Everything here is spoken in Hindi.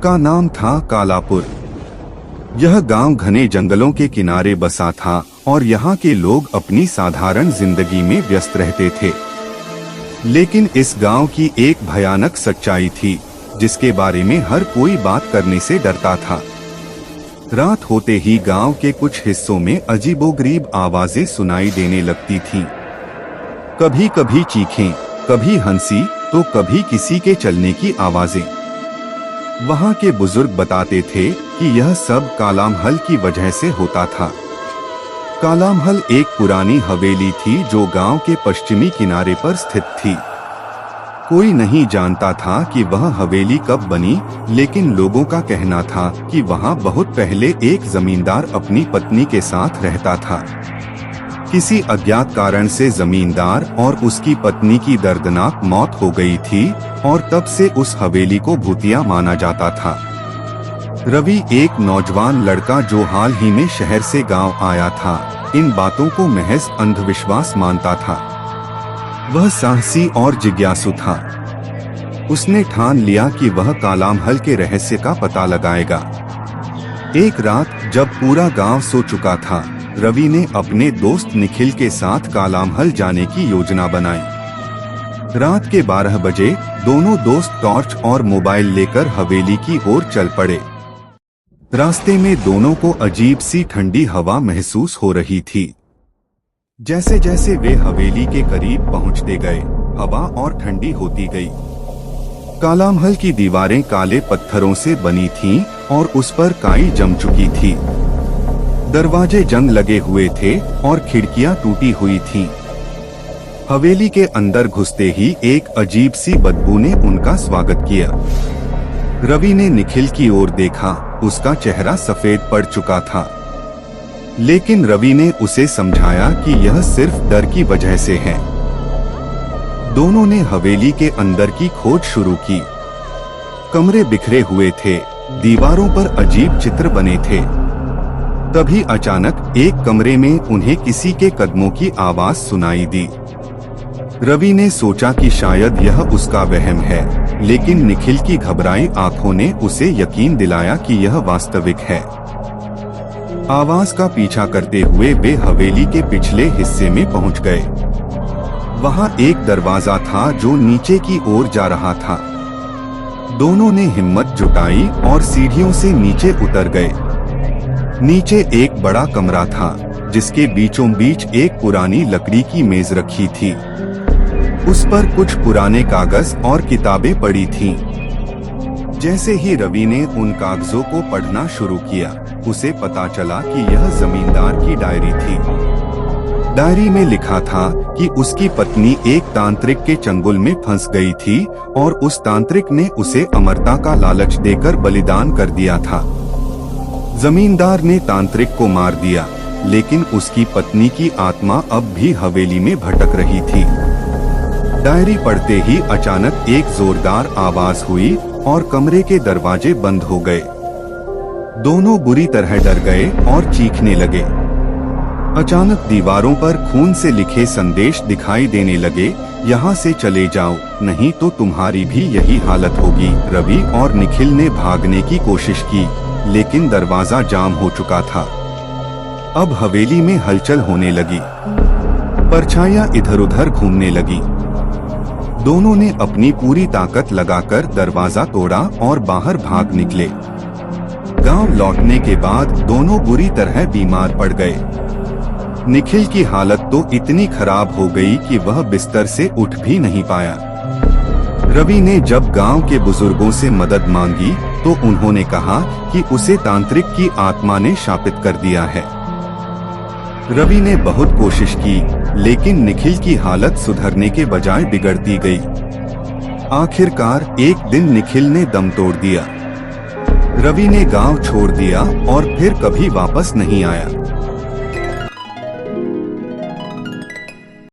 का नाम था कालापुर। यह गांव घने जंगलों के किनारे बसा था और यहाँ के लोग अपनी साधारण जिंदगी में व्यस्त रहते थे। लेकिन इस गांव की एक भयानक सच्चाई थी जिसके बारे में हर कोई बात करने से डरता था। रात होते ही गांव के कुछ हिस्सों में अजीबोगरीब आवाजें सुनाई देने लगती थीं। कभी कभी चीखें, कभी हंसी, तो कभी किसी के चलने की आवाजें। वहां के बुजुर्ग बताते थे कि यह सब कालामहल की वजह से होता था। कालामहल एक पुरानी हवेली थी जो गांव के पश्चिमी किनारे पर स्थित थी। कोई नहीं जानता था कि वह हवेली कब बनी, लेकिन लोगों का कहना था कि वहां बहुत पहले एक जमींदार अपनी पत्नी के साथ रहता था। किसी अज्ञात कारण से जमींदार और उसकी पत्नी की दर्दनाक मौत हो गई थी और तब से उस हवेली को भूतिया माना जाता था। रवि एक नौजवान लड़का जो हाल ही में शहर से गांव आया था, इन बातों को महज अंधविश्वास मानता था। वह साहसी और जिज्ञासु था। उसने ठान लिया कि वह कालामहल के रहस्य का पता लगाएगा। एक रात जब पूरा गांव सो चुका था, रवि ने अपने दोस्त निखिल के साथ कालामहल जाने की योजना बनाई। रात के 12 बजे दोनों दोस्त टॉर्च और मोबाइल लेकर हवेली की ओर चल पड़े। रास्ते में दोनों को अजीब सी ठंडी हवा महसूस हो रही थी। जैसे जैसे वे हवेली के करीब पहुंचते गए, हवा और ठंडी होती गई। कालामहल की दीवारें काले पत्थरों से बनी थीं और उस पर काई जम चुकी थी। दरवाजे जंग लगे हुए थे और खिड़कियां टूटी हुई थीं। हवेली के अंदर घुसते ही एक अजीब सी बदबू ने उनका स्वागत किया। रवि ने निखिल की ओर देखा, उसका चेहरा सफेद पड़ चुका था। लेकिन रवि ने उसे समझाया कि यह सिर्फ डर की वजह से है। दोनों ने हवेली के अंदर की खोज शुरू की। कमरे बिखरे हुए थे, दीवारों पर अजीब चित्र बने थे। तभी अचानक एक कमरे में उन्हें किसी के कदमों की आवाज सुनाई दी। रवि ने सोचा कि शायद यह उसका वहम है, लेकिन निखिल की घबराई आंखों ने उसे यकीन दिलाया कि यह वास्तविक है। आवाज का पीछा करते हुए वे हवेली के पिछले हिस्से में पहुंच गए। वहां एक दरवाजा था जो नीचे की ओर जा रहा था। दोनों ने हिम्मत जुटाई और सीढ़ियों से नीचे उतर गए। नीचे एक बड़ा कमरा था जिसके बीचों बीच एक पुरानी लकड़ी की मेज रखी थी। उस पर कुछ पुराने कागज और किताबें पड़ी थीं। जैसे ही रवि ने उन कागजों को पढ़ना शुरू किया, उसे पता चला कि यह जमींदार की डायरी थी। डायरी में लिखा था कि उसकी पत्नी एक तांत्रिक के चंगुल में फंस गई थी और उस तांत्रिक ने उसे अमरता का लालच देकर बलिदान कर दिया था। जमींदार ने तांत्रिक को मार दिया, लेकिन उसकी पत्नी की आत्मा अब भी हवेली में भटक रही थी। डायरी पढ़ते ही अचानक एक जोरदार आवाज हुई और कमरे के दरवाजे बंद हो गए। दोनों बुरी तरह डर गए और चीखने लगे। अचानक दीवारों पर खून से लिखे संदेश दिखाई देने लगे, यहाँ से चले जाओ, नहीं तो तुम्हारी भी यही हालत होगी। रवि और निखिल ने भागने की कोशिश की, लेकिन दरवाजा जाम हो चुका था। अब हवेली में हलचल होने लगी, परछाइयां इधर उधर घूमने लगी। दोनों ने अपनी पूरी ताकत लगाकर दरवाजा तोड़ा और बाहर भाग निकले। गांव लौटने के बाद दोनों बुरी तरह बीमार पड़ गए। निखिल की हालत तो इतनी खराब हो गई कि वह बिस्तर से उठ भी नहीं पाया। रवि ने जब गांव के बुजुर्गों से मदद मांगी तो उन्होंने कहा कि उसे तांत्रिक की आत्मा ने शापित कर दिया है। रवि ने बहुत कोशिश की, लेकिन निखिल की हालत सुधरने के बजाय बिगड़ती गई। आखिरकार एक दिन निखिल ने दम तोड़ दिया। रवि ने गांव छोड़ दिया और फिर कभी वापस नहीं आया।